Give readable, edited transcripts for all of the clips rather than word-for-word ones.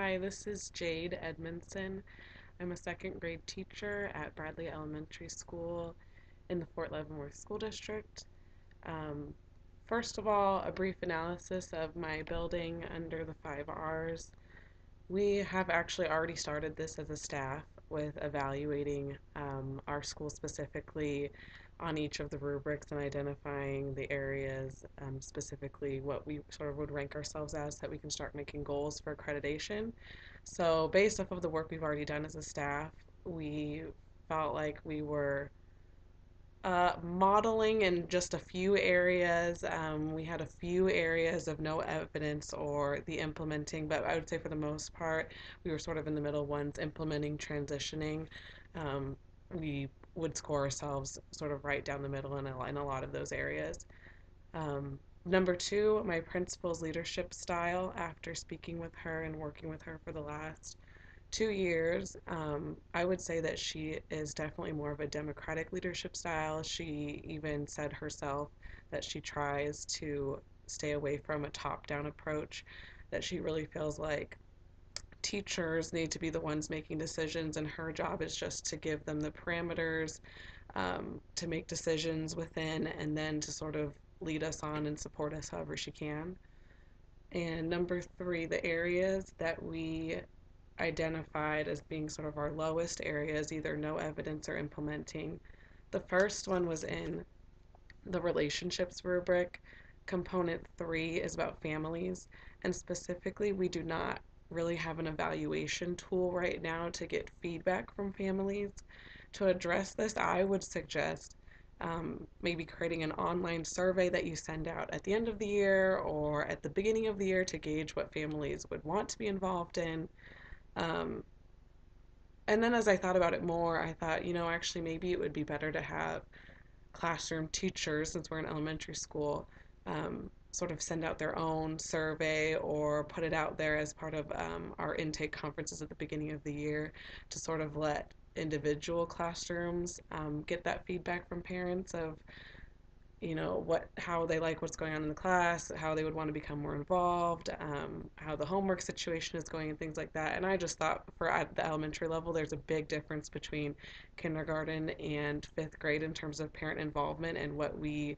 Hi, this is Jade Edmondson. I'm a second grade teacher at Bradley Elementary School in the Fort Leavenworth School District. Um, First of all, a brief analysis of my building under the 5 R's. We have actually already started this as a staff with evaluating our school specifically on each of the rubrics and identifying the areas, specifically what we sort of would rank ourselves as, so that we can start making goals for accreditation. So, based off of the work we've already done as a staff, we felt like we were modeling in just a few areas. We had a few areas of no evidence or the implementing, but I would say for the most part, we were sort of in the middle ones, implementing, transitioning. We would score ourselves sort of right down the middle in a lot of those areas. Number two, my principal's leadership style. After speaking with her and working with her for the last 2 years, I would say that she is definitely more of a democratic leadership style. She even said herself that she tries to stay away from a top down approach, that she really feels like teachers need to be the ones making decisions, and her job is just to give them the parameters to make decisions within, and then to sort of lead us on and support us however she can. And number three, the areas that we identified as being sort of our lowest areas, either no evidence or implementing. The first one was in the relationships rubric. Component three is about families, and specifically, we do not really have an evaluation tool right now to get feedback from families. To address this, I would suggest maybe creating an online survey that you send out at the end of the year or at the beginning of the year to gauge what families would want to be involved in. Um, and then as I thought about it more, I thought, actually maybe it would be better to have classroom teachers, since we're in elementary school, sort of send out their own survey or put it out there as part of our intake conferences at the beginning of the year to sort of let individual classrooms get that feedback from parents of how they like what's going on in the class, how they would want to become more involved, how the homework situation is going, and things like that. And I just thought for at the elementary level, there's a big difference between kindergarten and fifth grade in terms of parent involvement and what we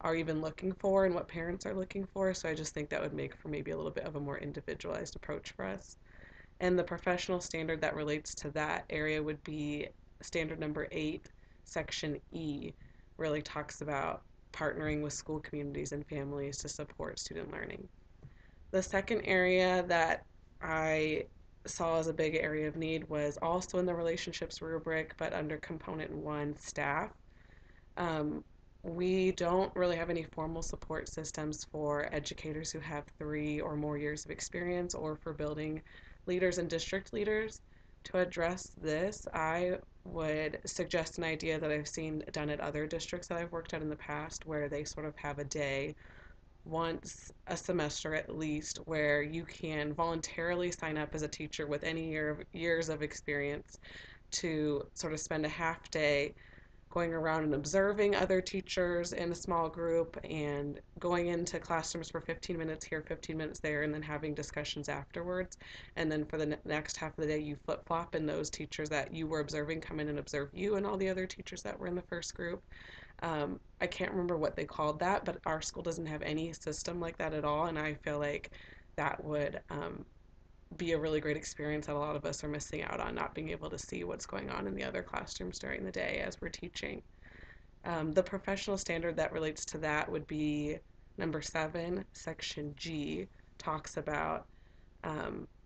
are even looking for and what parents are looking for. So I just think that would make for maybe a little bit of a more individualized approach for us. And the professional standard that relates to that area would be standard number 8, section E, really talks about partnering with school communities and families to support student learning. The second area that I saw as a big area of need was also in the relationships rubric, but under component 1, staff. Um, we don't really have any formal support systems for educators who have 3 or more years of experience, or for building leaders and district leaders. To address this, I would suggest an idea that I've seen done at other districts that I've worked at in the past, where they sort of have a day once a semester at least where you can voluntarily sign up as a teacher with any years of experience to sort of spend a half day going around and observing other teachers in a small group and going into classrooms for 15 minutes here, 15 minutes there, and then having discussions afterwards. And then for the next half of the day, you flip flop, and those teachers that you were observing come in and observe you and all the other teachers that were in the first group. I can't remember what they called that, but our school doesn't have any system like that at all, and I feel like that would be a really great experience that a lot of us are missing out on, not being able to see what's going on in the other classrooms during the day as we're teaching. The professional standard that relates to that would be number 7, section G, talks about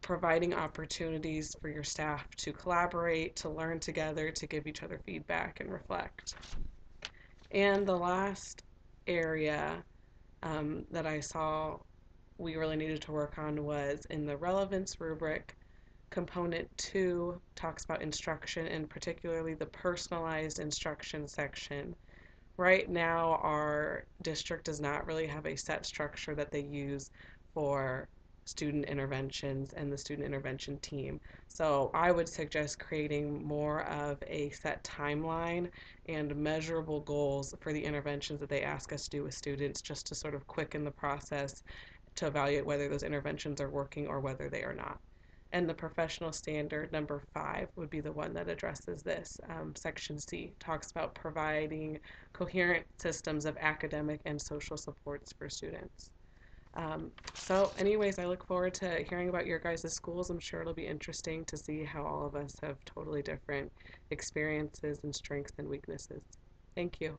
providing opportunities for your staff to collaborate, to learn together, to give each other feedback and reflect. And the last area that I saw we really needed to work on was in the relevance rubric. Component 2 talks about instruction, and particularly the personalized instruction section. Right now, our district does not really have a set structure that they use for student interventions and the student intervention team. So I would suggest creating more of a set timeline and measurable goals for the interventions that they ask us to do with students, just to sort of quicken the process to evaluate whether those interventions are working or whether they are not. And the professional standard number 5 would be the one that addresses this. Section C talks about providing coherent systems of academic and social supports for students. So anyways, I look forward to hearing about your guys' schools. I'm sure it'll be interesting to see how all of us have totally different experiences and strengths and weaknesses. Thank you.